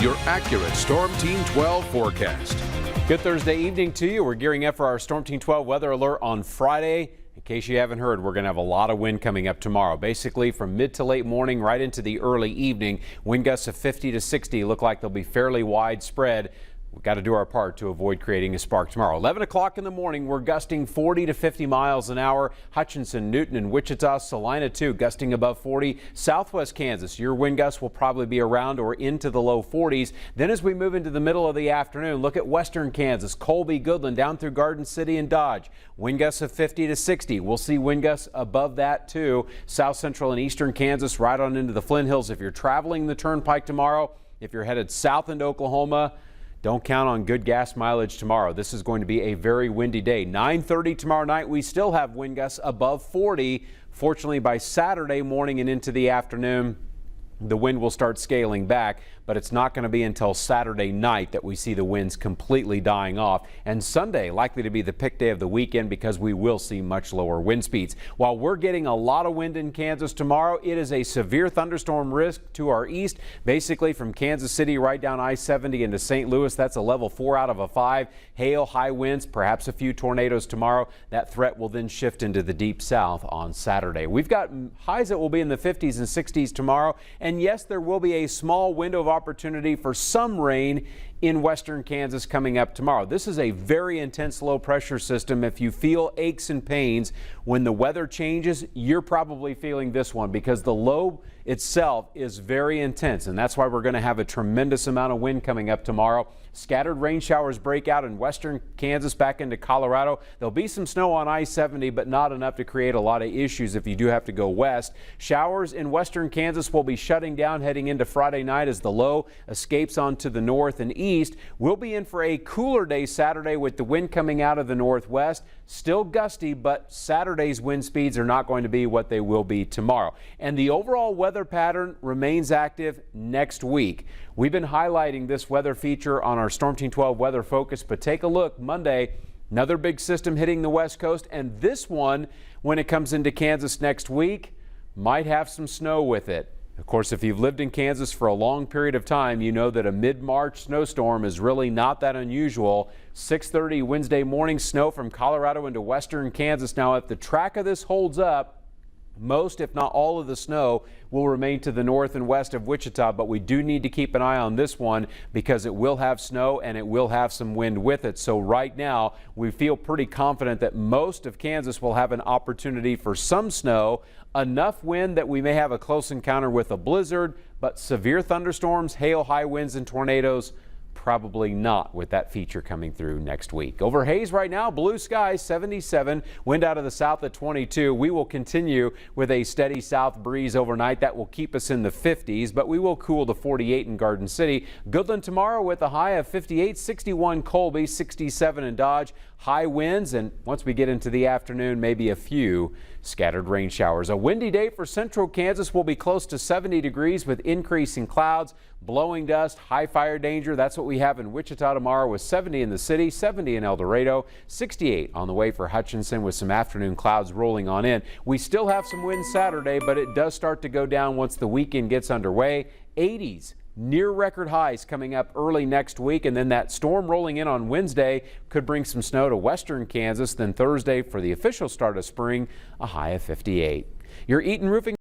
your accurate Storm Team 12 forecast. Good Thursday evening to you. We're gearing up for our Storm Team 12 weather alert on Friday. In case you haven't heard, we're going to have a lot of wind coming up tomorrow. Basically from mid to late morning right into the early evening. Wind gusts of 50 to 60 look like they'll be fairly widespread. We've got to do our part to avoid creating a spark tomorrow. 11 o'clock in the morning, we're gusting 40 to 50 miles an hour. Hutchinson, Newton, and Wichita, Salina too, gusting above 40. Southwest Kansas, your wind gusts will probably be around or into the low 40s. Then as we move into the middle of the afternoon, look at western Kansas, Colby, Goodland, down through Garden City and Dodge. Wind gusts of 50 to 60. We'll see wind gusts above that too. South central and eastern Kansas, right on into the Flint Hills. If you're traveling the turnpike tomorrow, if you're headed south into Oklahoma, don't count on good gas mileage tomorrow. This is going to be a very windy day. 9:30 tomorrow night, we still have wind gusts above 40. Fortunately, by Saturday morning and into the afternoon, the wind will start scaling back, but it's not going to be until Saturday night that we see the winds completely dying off. And Sunday likely to be the pick day of the weekend because we will see much lower wind speeds. While we're getting a lot of wind in Kansas tomorrow, it is a severe thunderstorm risk to our east, basically from Kansas City right down I-70 into St. Louis. That's a level 4 out of a 5. Hail, high winds, perhaps a few tornadoes tomorrow. That threat will then shift into the deep south on Saturday. We've got highs that will be in the 50s and 60s tomorrow. And yes, there will be a small window of opportunity for some rain in western Kansas coming up tomorrow. This is a very intense low pressure system. If you feel aches and pains when the weather changes, you're probably feeling this one because the low itself is very intense, and that's why we're going to have a tremendous amount of wind coming up tomorrow. Scattered rain showers break out in western Kansas back into Colorado. There'll be some snow on I-70, but not enough to create a lot of issues if you do have to go west. Showers in western Kansas will be shutting down heading into Friday night as the low escapes onto the north and east. We'll be in for a cooler day Saturday with the wind coming out of the northwest. Still gusty, but Saturday's wind speeds are not going to be what they will be tomorrow. And the overall weather pattern remains active next week. We've been highlighting this weather feature on our Storm Team 12 weather focus, but take a look. Monday, another big system hitting the west coast, and this one, when it comes into Kansas next week, might have some snow with it. Of course, if you've lived in Kansas for a long period of time, you know that a mid-March snowstorm is really not that unusual. 6:30 Wednesday morning, snow from Colorado into western Kansas. Now, if the track of this holds up, most, if not all, of the snow will remain to the north and west of Wichita, but we do need to keep an eye on this one because it will have snow and it will have some wind with it. So right now, we feel pretty confident that most of Kansas will have an opportunity for some snow, enough wind that we may have a close encounter with a blizzard, but severe thunderstorms, hail, high winds, and tornadoes, probably not with that feature coming through next week. Over Hays right now, blue skies, 77, wind out of the south at 22. We will continue with a steady south breeze overnight. That will keep us in the 50s, but we will cool to 48 in Garden City. Goodland tomorrow with a high of 58, 61 Colby, 67 in Dodge. High winds, and once we get into the afternoon, maybe a few scattered rain showers. A windy day for central Kansas. Will be close to 70 degrees with increasing clouds, blowing dust, high fire danger. That's what we have in Wichita tomorrow with 70 in the city, 70 in El Dorado, 68 on the way for Hutchinson with some afternoon clouds rolling on in. We still have some wind Saturday, but it does start to go down once the weekend gets underway. 80s. Near record highs coming up early next week, and then that storm rolling in on Wednesday could bring some snow to western Kansas. Then Thursday for the official start of spring, a high of 58. Your Eaton Roofing